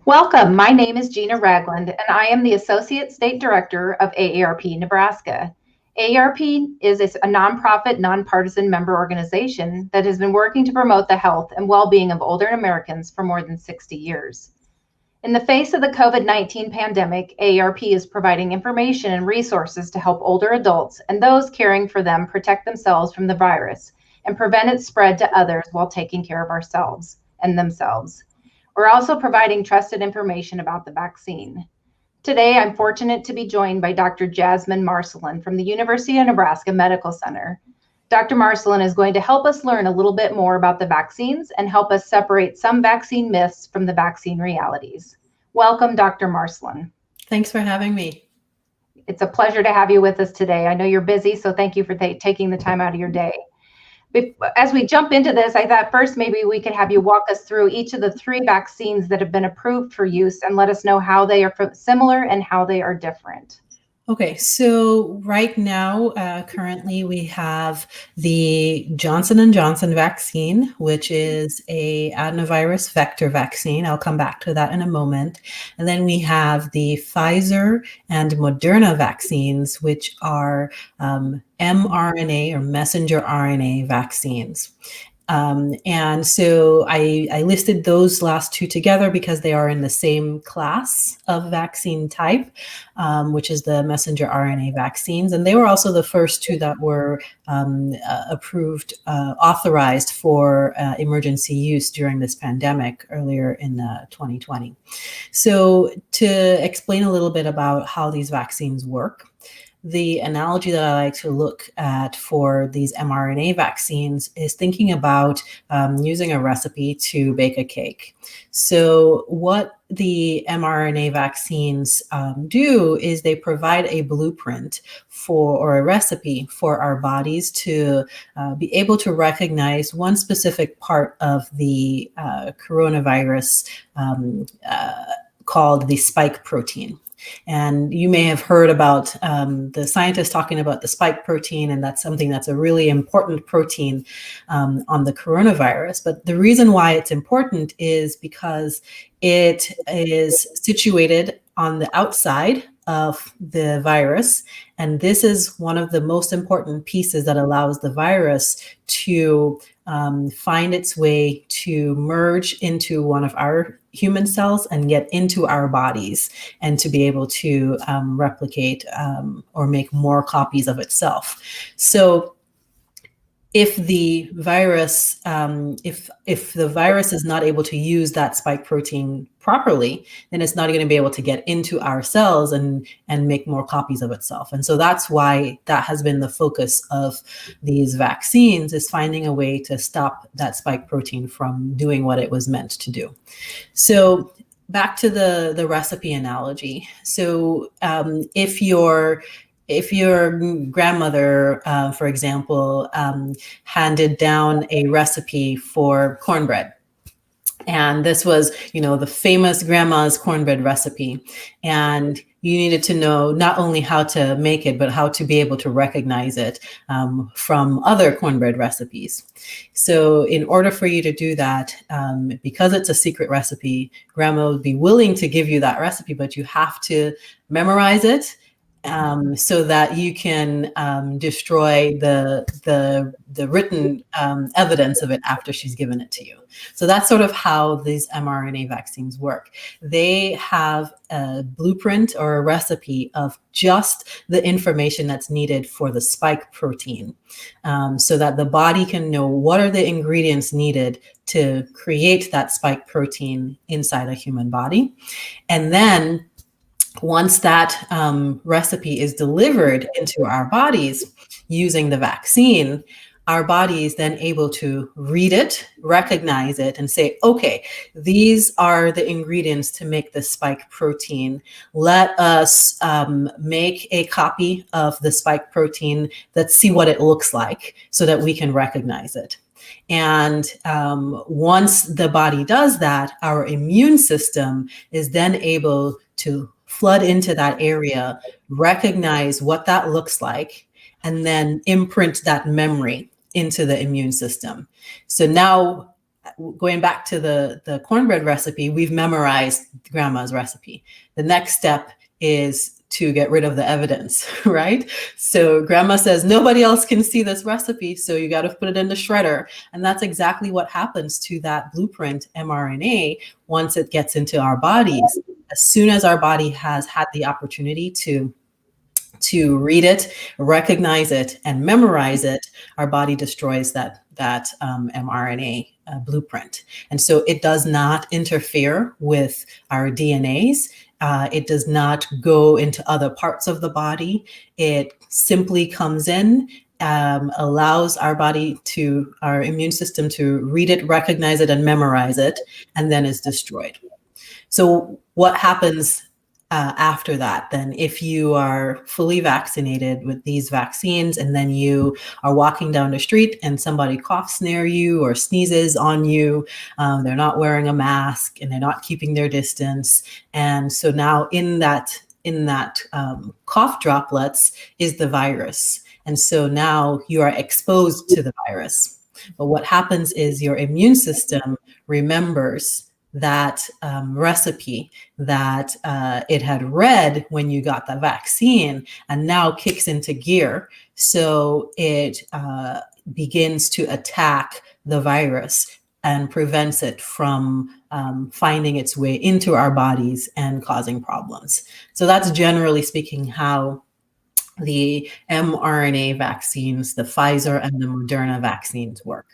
Welcome. My name is Gina Ragland, and I am the Associate State Director of AARP Nebraska. AARP is a nonprofit, nonpartisan member organization that has been working to promote the health and well-being of older Americans for more than 60 years. In the face of the COVID-19 pandemic, AARP is providing information and resources to help older adults and those caring for them protect themselves from the virus and prevent its spread to others while taking care of ourselves and themselves. We're also providing trusted information about the vaccine. Today, I'm fortunate to be joined by Dr. Jasmine Marcelin from the University of Nebraska Medical Center. Dr. Marcelin is going to help us learn a little bit more about the vaccines and help us separate some vaccine myths from the vaccine realities. Welcome, Dr. Marcelin. Thanks for having me. It's a pleasure to have you with us today. I know you're busy, so thank you for taking the time out of your day. As we jump into this, I thought first maybe we could have you walk us through each of the three vaccines that have been approved for use and let us know how they are similar and how they are different. Okay, so right now, currently we have the Johnson & Johnson vaccine, which is a adenovirus vector vaccine. I'll come back to that in a moment. And then we have the Pfizer and Moderna vaccines, which are mRNA or messenger RNA vaccines. And so I listed those last two together because they are in the same class of vaccine type, which is the messenger RNA vaccines. And they were also the first two that were approved, authorized for emergency use during this pandemic earlier in 2020. So to explain a little bit about how these vaccines work, the analogy that I like to look at for these mRNA vaccines is thinking about using a recipe to bake a cake. So what the mRNA vaccines do is they provide a blueprint or a recipe for our bodies to be able to recognize one specific part of the coronavirus called the spike protein. And you may have heard about the scientists talking about the spike protein, and that's something that's a really important protein on the coronavirus. But the reason why it's important is because it is situated on the outside of the virus. And this is one of the most important pieces that allows the virus to find its way to merge into one of our human cells and get into our bodies and to be able to replicate or make more copies of itself. So if the virus, if the virus is not able to use that spike protein properly, then it's not going to be able to get into our cells and make more copies of itself. And so that's why that has been the focus of these vaccines, is finding a way to stop that spike protein from doing what it was meant to do. So back to the recipe analogy. So if your grandmother, for example, handed down a recipe for cornbread, and this was, the famous grandma's cornbread recipe, and you needed to know not only how to make it, but how to be able to recognize it from other cornbread recipes. So in order for you to do that, because it's a secret recipe, grandma would be willing to give you that recipe, but you have to memorize it so that you can destroy the written evidence of it after she's given it to you. So that's sort of how these mRNA vaccines work. They have a blueprint or a recipe of just the information that's needed for the spike protein, so that the body can know what are the ingredients needed to create that spike protein inside a human body. And then once that recipe is delivered into our bodies using the vaccine, our body is then able to read it, recognize it, and say, okay, these are the ingredients to make the spike protein. Let us make a copy of the spike protein. Let's see what it looks like so that we can recognize it. And once the body does that, our immune system is then able to flood into that area, recognize what that looks like, and then imprint that memory into the immune system. So now going back to the cornbread recipe, we've memorized grandma's recipe. The next step is to get rid of the evidence, right? So grandma says, nobody else can see this recipe, so you got to put it in the shredder. And that's exactly what happens to that blueprint mRNA once it gets into our bodies. As soon as our body has had the opportunity to read it, recognize it, and memorize it, our body destroys that mRNA blueprint. And so it does not interfere with our DNAs. It does not go into other parts of the body. It simply comes in, allows our immune system to read it, recognize it, and memorize it, and then is destroyed. So what happens after that, then, if you are fully vaccinated with these vaccines and then you are walking down the street and somebody coughs near you or sneezes on you, they're not wearing a mask and they're not keeping their distance. And so now in that cough droplets is the virus. And so now you are exposed to the virus. But what happens is your immune system remembers that recipe that it had read when you got the vaccine and now kicks into gear. So it begins to attack the virus and prevents it from finding its way into our bodies and causing problems. So that's generally speaking how the mRNA vaccines, the Pfizer and the Moderna vaccines work.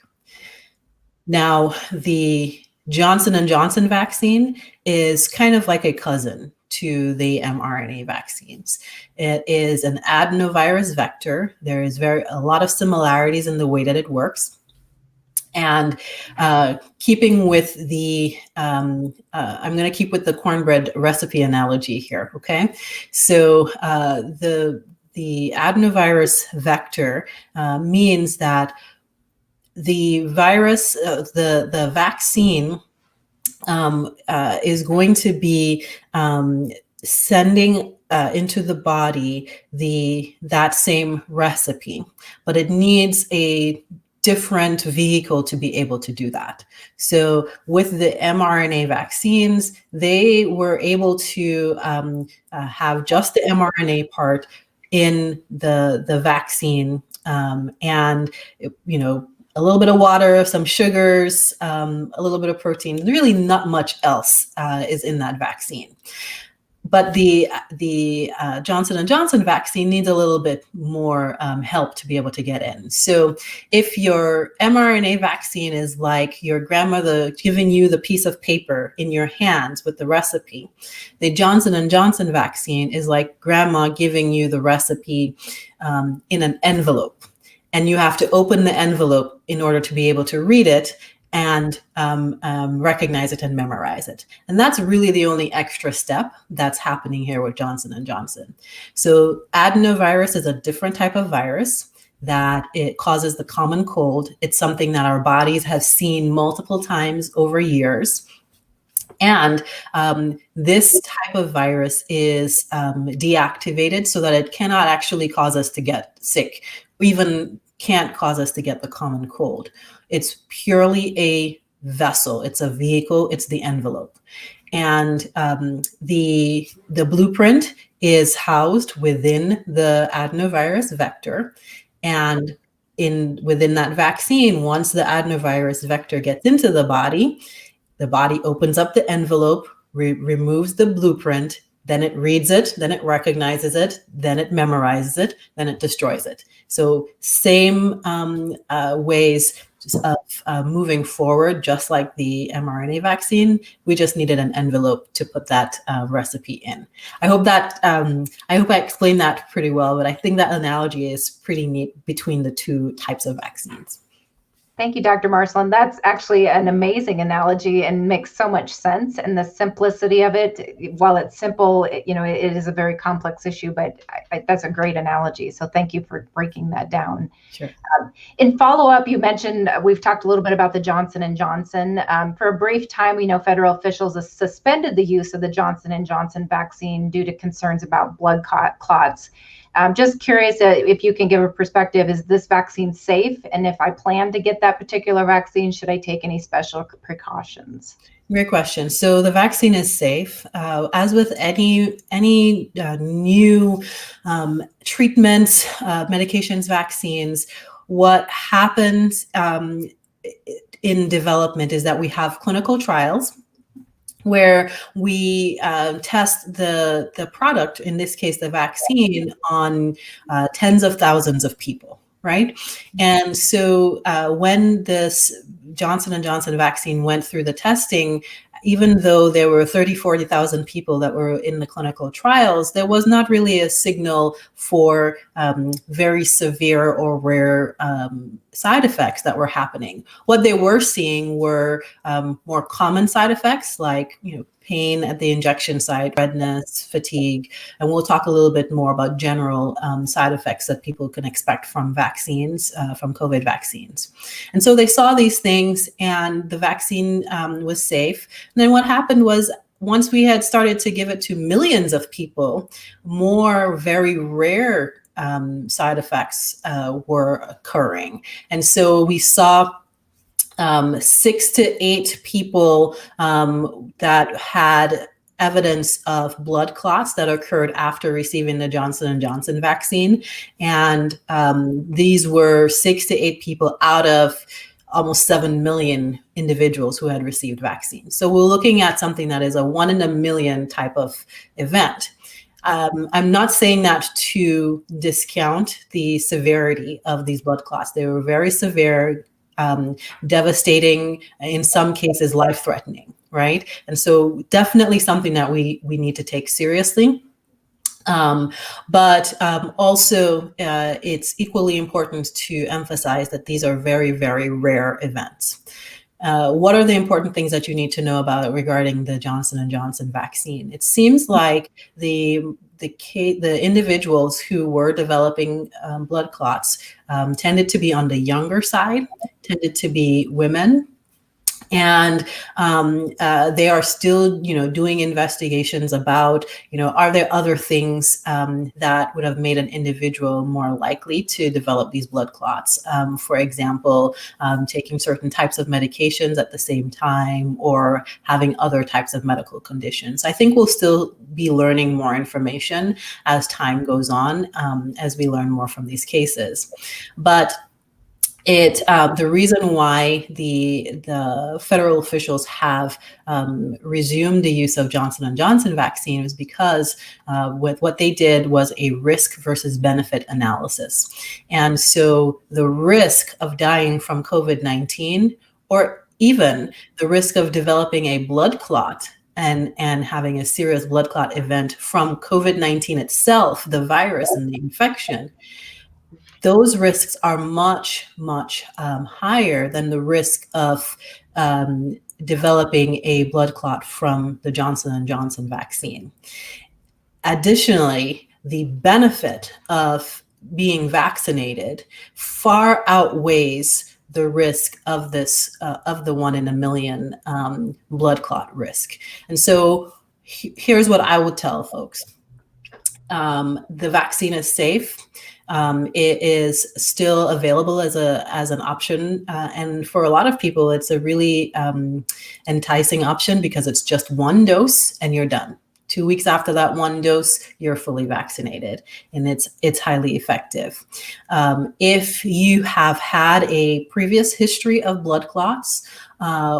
Now, the Johnson & Johnson vaccine is kind of like a cousin to the mRNA vaccines. It is an adenovirus vector. There is a lot of similarities in the way that it works. And keeping with the, I'm going to keep with the cornbread recipe analogy here, okay? So the adenovirus vector means that the virus, the vaccine is going to be sending into the body that same recipe, but it needs a different vehicle to be able to do that. So with the mRNA vaccines, they were able to have just the mRNA part in the vaccine, and a little bit of water, some sugars, a little bit of protein. Really not much else is in that vaccine. But the Johnson & Johnson vaccine needs a little bit more help to be able to get in. So if your mRNA vaccine is like your grandmother giving you the piece of paper in your hands with the recipe, the Johnson & Johnson vaccine is like grandma giving you the recipe in an envelope. And you have to open the envelope in order to be able to read it and recognize it and memorize it. And that's really the only extra step that's happening here with Johnson & Johnson. So adenovirus is a different type of virus that it causes the common cold. It's something that our bodies have seen multiple times over years. And this type of virus is deactivated so that it cannot actually cause us to get sick, even can't cause us to get the common cold. It's purely a vessel. It's a vehicle. It's the envelope. And the blueprint is housed within the adenovirus vector. And within that vaccine, once the adenovirus vector gets into the body opens up the envelope, removes the blueprint, then it reads it, then it recognizes it, then it memorizes it, then it destroys it. So same ways of moving forward, just like the mRNA vaccine. We just needed an envelope to put that recipe in. I hope I explained that pretty well, but I think that analogy is pretty neat between the two types of vaccines. Thank you, Dr. Marcelin. That's actually an amazing analogy and makes so much sense. And the simplicity of it, while it's simple, it is a very complex issue, but that's a great analogy. So thank you for breaking that down. Sure. In follow-up, you mentioned, we've talked a little bit about the Johnson & Johnson. For a brief time, we know federal officials have suspended the use of the Johnson & Johnson vaccine due to concerns about blood clots. I'm just curious if you can give a perspective. Is this vaccine safe? And if I plan to get that particular vaccine, should I take any special precautions? Great question. So the vaccine is safe. As with any new treatments, medications, vaccines, what happens in development is that we have clinical trials where we test the product, in this case, the vaccine, on tens of thousands of people, right? And so when this Johnson & Johnson vaccine went through the testing, even though there were 40,000 people that were in the clinical trials, there was not really a signal for very severe or rare side effects that were happening. What they were seeing were more common side effects, like pain at the injection site, redness, fatigue, and we'll talk a little bit more about general side effects that people can expect from vaccines, from COVID vaccines. And so they saw these things, and the vaccine was safe. And then what happened was, once we had started to give it to millions of people, more very rare side effects were occurring. And so we saw 6 to 8 people that had evidence of blood clots that occurred after receiving the Johnson & Johnson vaccine. And these were 6 to 8 people out of almost 7 million individuals who had received vaccines. So we're looking at something that is a 1 in a million type of event. I'm not saying that to discount the severity of these blood clots. They were very severe, devastating, in some cases life-threatening, right? And so definitely something that we need to take seriously. But also it's equally important to emphasize that these are very, very rare events. What are the important things that you need to know about regarding the Johnson & Johnson vaccine? It seems like the individuals who were developing blood clots tended to be on the younger side, tended to be women. And they are still, doing investigations about, are there other things that would have made an individual more likely to develop these blood clots? For example, taking certain types of medications at the same time, or having other types of medical conditions. I think we'll still be learning more information as time goes on, as we learn more from these cases. But the reason why the federal officials have resumed the use of Johnson & Johnson vaccine is because with what they did was a risk versus benefit analysis. And so the risk of dying from COVID-19, or even the risk of developing a blood clot and having a serious blood clot event from COVID-19 itself, the virus and the infection, those risks are much, much higher than the risk of developing a blood clot from the Johnson & Johnson vaccine. Additionally, the benefit of being vaccinated far outweighs the risk of this, of the 1 in a million blood clot risk. And so here's what I would tell folks. The vaccine is safe. It is still available as an option, and for a lot of people, it's a really enticing option because it's just 1 dose and you're done. 2 weeks after that 1 dose, you're fully vaccinated, and it's highly effective. If you have had a previous history of blood clots,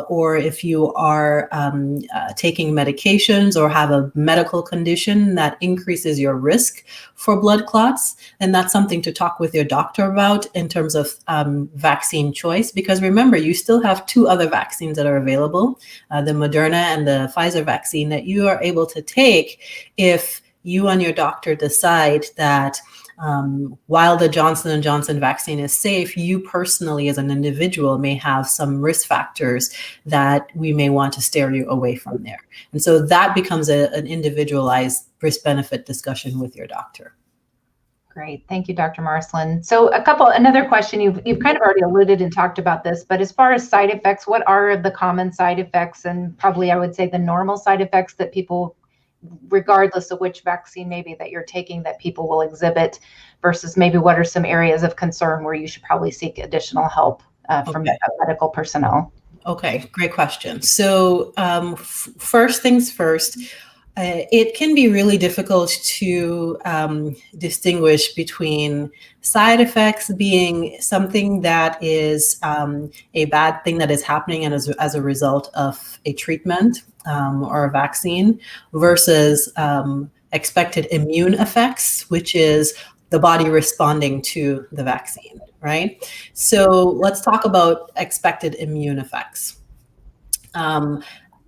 or if you are taking medications or have a medical condition that increases your risk for blood clots, then that's something to talk with your doctor about in terms of vaccine choice. Because remember, you still have 2 other vaccines that are available, the Moderna and the Pfizer vaccine, that you are able to take if you and your doctor decide that while the Johnson & Johnson vaccine is safe, you personally as an individual may have some risk factors that we may want to steer you away from there. And so that becomes an individualized risk-benefit discussion with your doctor. Great. Thank you, Dr. Marcelin. So another question, you've kind of already alluded and talked about this, but as far as side effects, what are the common side effects, and probably I would say the normal side effects that people regardless of which vaccine maybe that you're taking, that people will exhibit, versus maybe what are some areas of concern where you should probably seek additional help from medical personnel? Okay, great question. So first things first, it can be really difficult to distinguish between side effects being something that is a bad thing that is happening and as a result of a treatment or a vaccine versus expected immune effects, which is the body responding to the vaccine, right? So let's talk about expected immune effects.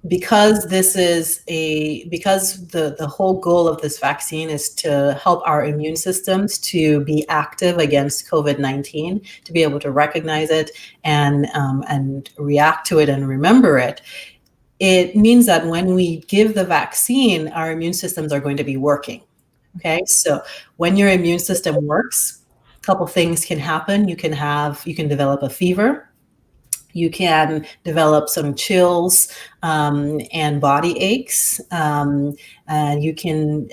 Because the whole goal of this vaccine is to help our immune systems to be active against COVID-19, to be able to recognize it and react to it and remember it. It means that when we give the vaccine, our immune systems are going to be working. Okay, so when your immune system works, a couple things can happen. You can develop a fever. You can develop some chills and body aches. And you can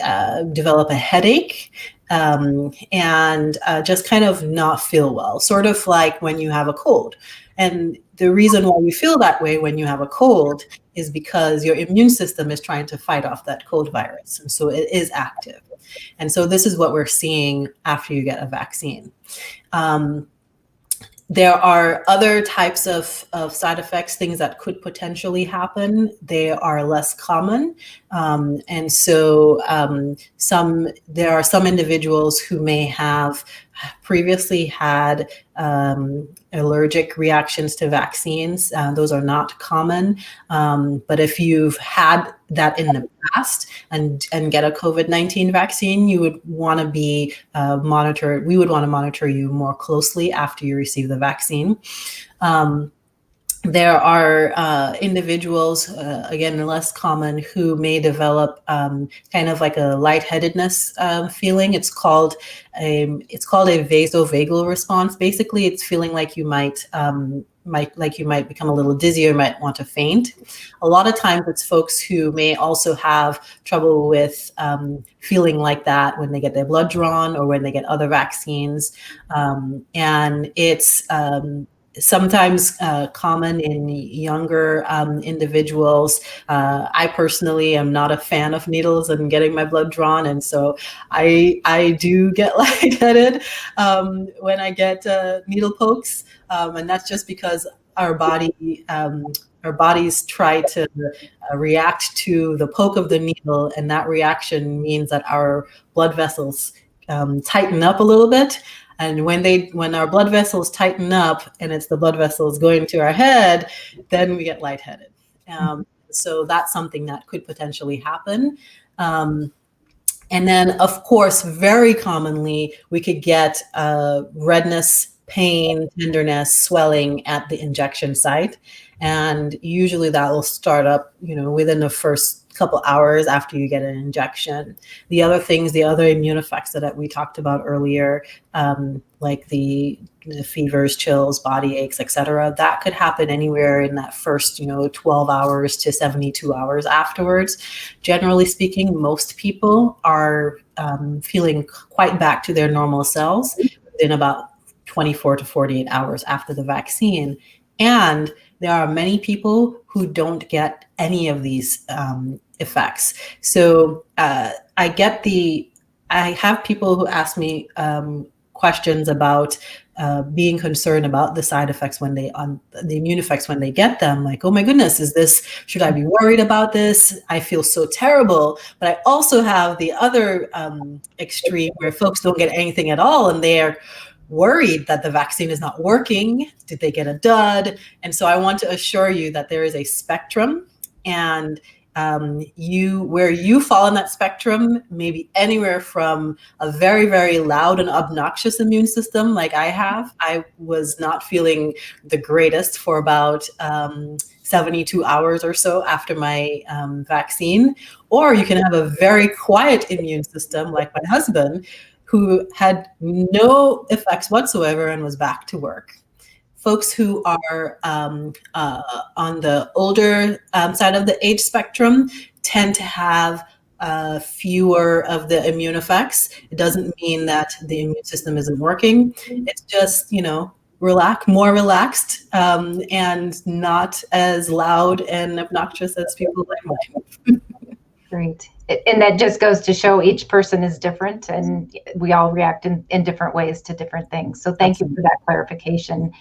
develop a headache and just kind of not feel well, sort of like when you have a cold. And the reason why you feel that way when you have a cold is because your immune system is trying to fight off that cold virus. And so it is active. And so this is what we're seeing after you get a vaccine. There are other types of side effects, things that could potentially happen. They are less common. And so there are some individuals who may have previously had allergic reactions to vaccines. Those are not common. But if you've had that in the past and get a COVID-19 vaccine, you would want to be monitored. We would want to monitor you more closely after you receive the vaccine. There are individuals, again, less common, who may develop kind of like a lightheadedness feeling. It's called a vasovagal response. Basically, it's feeling like you might become a little dizzy or might want to faint. A lot of times it's folks who may also have trouble with feeling like that when they get their blood drawn or when they get other vaccines. And it's sometimes common in younger individuals. I personally am not a fan of needles and getting my blood drawn, and so I do get lightheaded when I get needle pokes, and that's just because our bodies try to react to the poke of the needle, and that reaction means that our blood vessels tighten up a little bit. And when our blood vessels tighten up and it's the blood vessels going to our head, then we get lightheaded. So that's something that could potentially happen. And then, of course, very commonly, we could get redness, pain, tenderness, swelling at the injection site. And usually that will start up, within the first couple hours after you get an injection. The other immune effects that we talked about earlier, like the fevers, chills, body aches, etc., that could happen anywhere in that first, 12 hours to 72 hours afterwards. Generally speaking, most people are feeling quite back to their normal selves within about 24 to 48 hours after the vaccine. And there are many people who don't get any of these effects. So I have people who ask me questions about being concerned about the side effects the immune effects when they get them. Like, oh my goodness, should I be worried about this? I feel so terrible. But I also have the other extreme where folks don't get anything at all and they're worried that the vaccine is not working. Did they get a dud? And so I want to assure you that there is a spectrum, and where you fall in that spectrum may be anywhere from a very, very loud and obnoxious immune system like I have. I was not feeling the greatest for about 72 hours or so after my vaccine. Or you can have a very quiet immune system like my husband, who had no effects whatsoever and was back to work. Folks who are on the older side of the age spectrum tend to have fewer of the immune effects. It doesn't mean that the immune system isn't working. It's just, more relaxed, and not as loud and obnoxious as people like mine. Great. And that just goes to show each person is different and we all react in different ways to different things. So thank you for that clarification.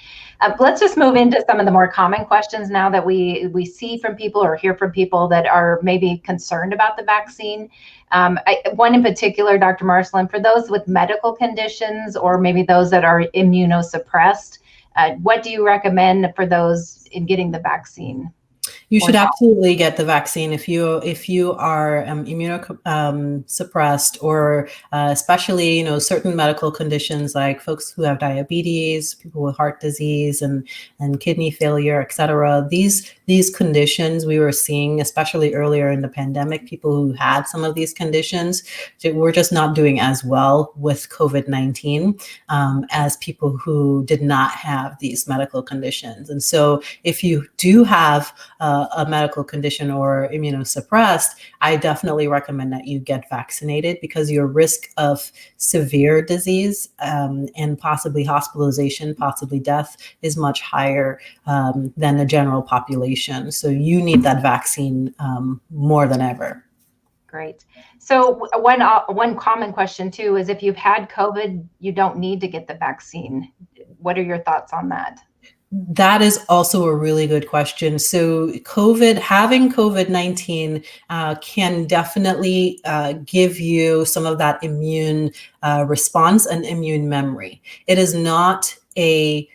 Let's just move into some of the more common questions now that we see from people or hear from people that are maybe concerned about the vaccine. One in particular, Dr. Marcelin, for those with medical conditions or maybe those that are immunosuppressed, what do you recommend for those in getting the vaccine? You should absolutely get the vaccine if you are immunosuppressed, or especially certain medical conditions like folks who have diabetes, people with heart disease and kidney failure, etc. These conditions we were seeing, especially earlier in the pandemic, people who had some of these conditions were just not doing as well with COVID-19 as people who did not have these medical conditions. And so if you do have a medical condition or immunosuppressed, I definitely recommend that you get vaccinated, because your risk of severe disease and possibly hospitalization, possibly death, is much higher than the general population. So you need that vaccine more than ever. Great. So one common question too is, if you've had COVID, you don't need to get the vaccine. What are your thoughts on that? That is also a really good question. So having COVID-19 can definitely give you some of that immune response and immune memory. It is not a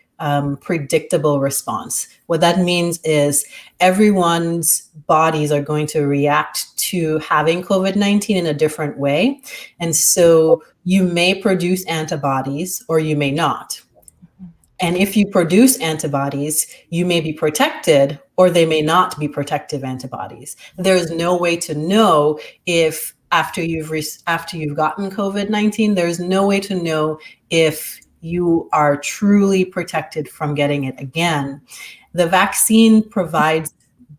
predictable response. What that means is everyone's bodies are going to react to having COVID-19 in a different way. And so you may produce antibodies or you may not. And if you produce antibodies, you may be protected or they may not be protective antibodies. There's no way to know if after you've gotten COVID-19, there's no way to know if you are truly protected from getting it again. The vaccine provides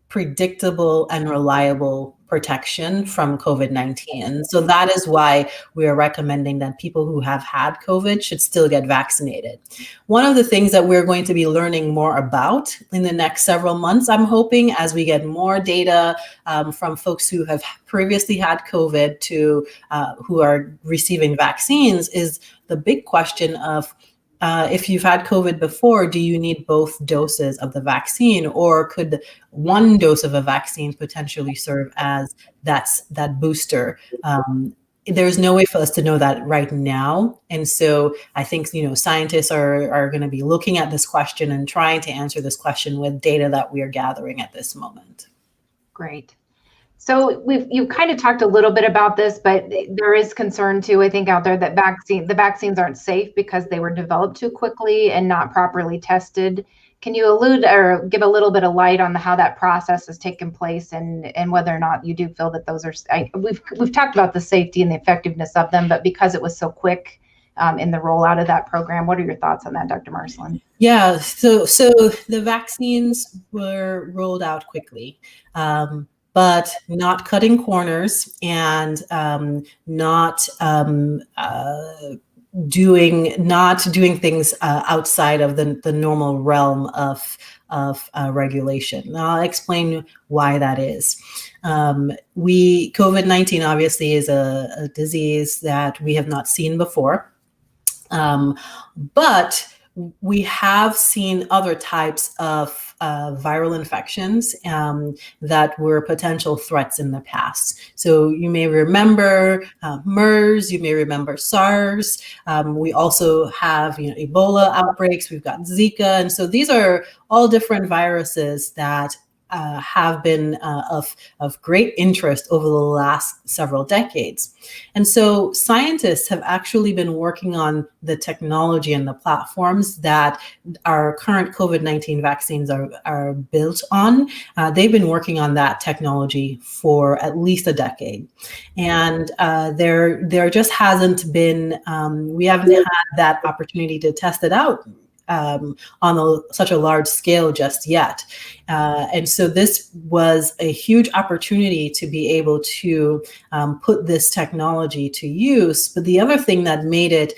predictable and reliable protection from COVID-19. So that is why we are recommending that people who have had COVID should still get vaccinated. One of the things that we're going to be learning more about in the next several months, I'm hoping, as we get more data from folks who have previously had COVID to who are receiving vaccines, is the big question of if you've had COVID before, do you need both doses of the vaccine, or could one dose of a vaccine potentially serve as that booster? There's no way for us to know that right now. And so I think, scientists are going to be looking at this question and trying to answer this question with data that we are gathering at this moment. Great. So you've kind of talked a little bit about this, but there is concern too, I think, out there that the vaccines aren't safe because they were developed too quickly and not properly tested. Can you allude or give a little bit of light on how that process has taken place and whether or not you do feel that those are, we've talked about the safety and the effectiveness of them, but because it was so quick in the rollout of that program, what are your thoughts on that, Dr. Marcelin? Yeah, so the vaccines were rolled out quickly. But not cutting corners and not doing things outside of the normal realm of regulation. Now I'll explain why that is. COVID-19 obviously is a disease that we have not seen before, but we have seen other types of viral infections that were potential threats in the past. So you may remember MERS, you may remember SARS. We also have Ebola outbreaks, we've got Zika. And so these are all different viruses that have been of great interest over the last several decades. And so scientists have actually been working on the technology and the platforms that our current COVID-19 vaccines are built on. They've been working on that technology for at least a decade. And there just hasn't been, we haven't had that opportunity to test it out on such a large scale just yet. And so this was a huge opportunity to be able to put this technology to use. But the other thing that made it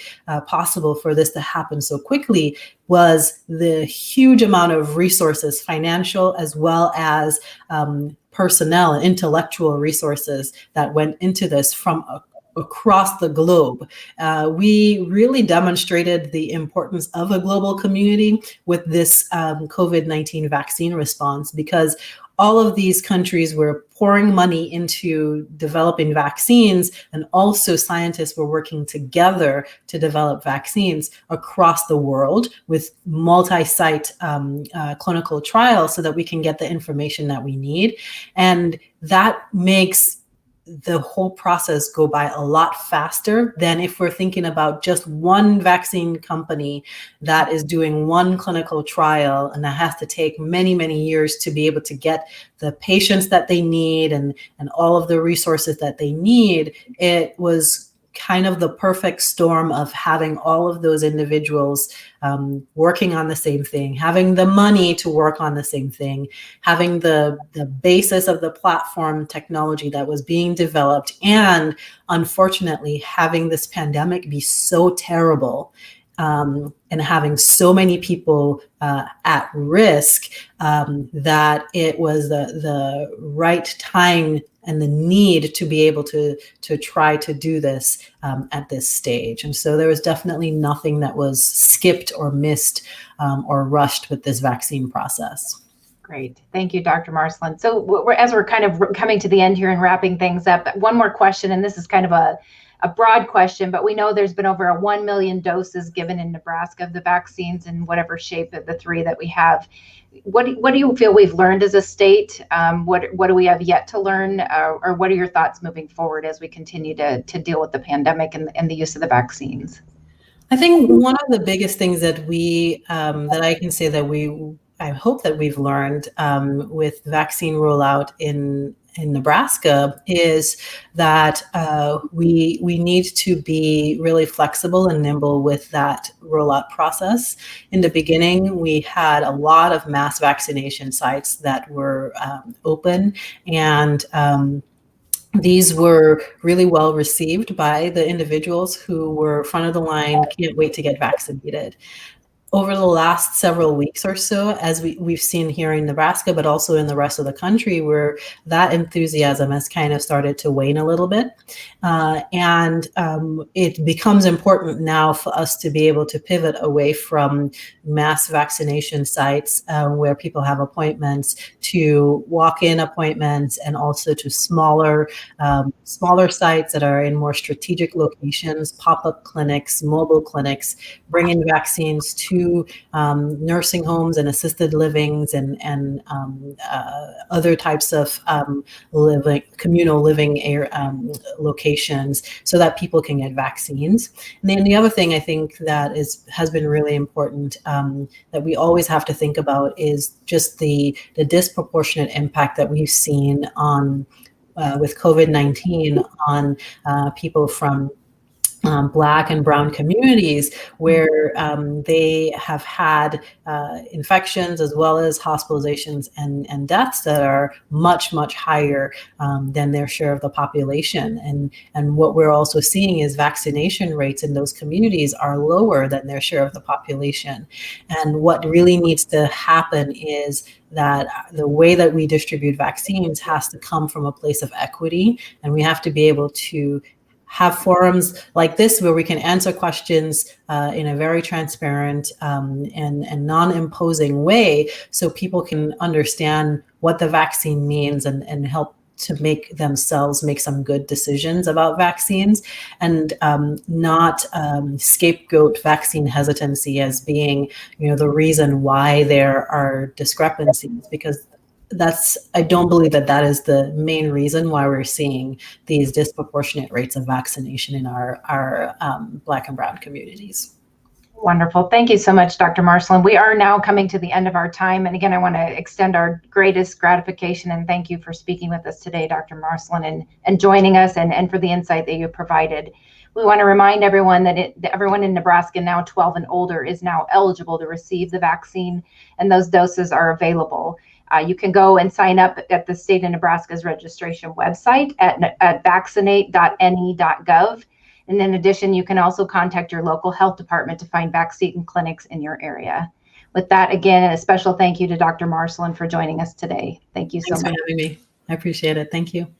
possible for this to happen so quickly was the huge amount of resources, financial as well as personnel and intellectual resources that went into this from across the globe. We really demonstrated the importance of a global community with this COVID-19 vaccine response, because all of these countries were pouring money into developing vaccines, and also scientists were working together to develop vaccines across the world with multi-site clinical trials so that we can get the information that we need. And that makes the whole process go by a lot faster than if we're thinking about just one vaccine company that is doing one clinical trial, and that has to take many, many years to be able to get the patients that they need and all of the resources that they need. It was kind of the perfect storm of having all of those individuals working on the same thing, having the money to work on the same thing, having the basis of the platform technology that was being developed, and unfortunately having this pandemic be so terrible and having so many people at risk that it was the right time and the need to be able to try to do this at this stage. And so there was definitely nothing that was skipped or missed or rushed with this vaccine process. Great. Thank you, Dr. Marcelin. So as we're kind of coming to the end here and wrapping things up, one more question, and this is kind of a broad question, but we know there's been over 1 million doses given in Nebraska of the vaccines in whatever shape of the three that we have. What do you feel we've learned as a state? What do we have yet to learn? Or what are your thoughts moving forward as we continue to deal with the pandemic and the use of the vaccines? I think one of the biggest things that that I can say that I hope that we've learned with vaccine rollout in Nebraska is that we need to be really flexible and nimble with that rollout process. In the beginning, we had a lot of mass vaccination sites that were open, and these were really well received by the individuals who were front of the line, can't wait to get vaccinated. Over the last several weeks or so, as we've seen here in Nebraska, but also in the rest of the country, where that enthusiasm has kind of started to wane a little bit. And it becomes important now for us to be able to pivot away from mass vaccination sites where people have appointments to walk-in appointments, and also to smaller sites that are in more strategic locations, pop-up clinics, mobile clinics, bringing vaccines to nursing homes and assisted livings and other types of communal living locations, so that people can get vaccines. And then the other thing I think that has been really important that we always have to think about is just the disproportionate impact that we've seen on with COVID-19 on people from Black and Brown communities, where they have had infections as well as hospitalizations and deaths that are much, much higher than their share of the population. And what we're also seeing is vaccination rates in those communities are lower than their share of the population. And what really needs to happen is that the way that we distribute vaccines has to come from a place of equity, and we have to be able to have forums like this where we can answer questions in a very transparent and non-imposing way, so people can understand what the vaccine means and help to make themselves make some good decisions about vaccines, and not scapegoat vaccine hesitancy as being, the reason why there are discrepancies, because I don't believe that is the main reason why we're seeing these disproportionate rates of vaccination in our Black and Brown communities. Wonderful. Thank you so much, Dr. Marcelin. We are now coming to the end of our time. And again, I want to extend our greatest gratification and thank you for speaking with us today, Dr. Marcelin, and joining us and for the insight that you provided. We want to remind everyone that everyone in Nebraska now 12 and older is now eligible to receive the vaccine, and those doses are available. You can go and sign up at the state of Nebraska's registration website at vaccinate.ne.gov. And in addition, you can also contact your local health department to find vaccine clinics in your area. With that, again, a special thank you to Dr. Marcelin for joining us today. Thank you so much. Thanks for having me. I appreciate it. Thank you.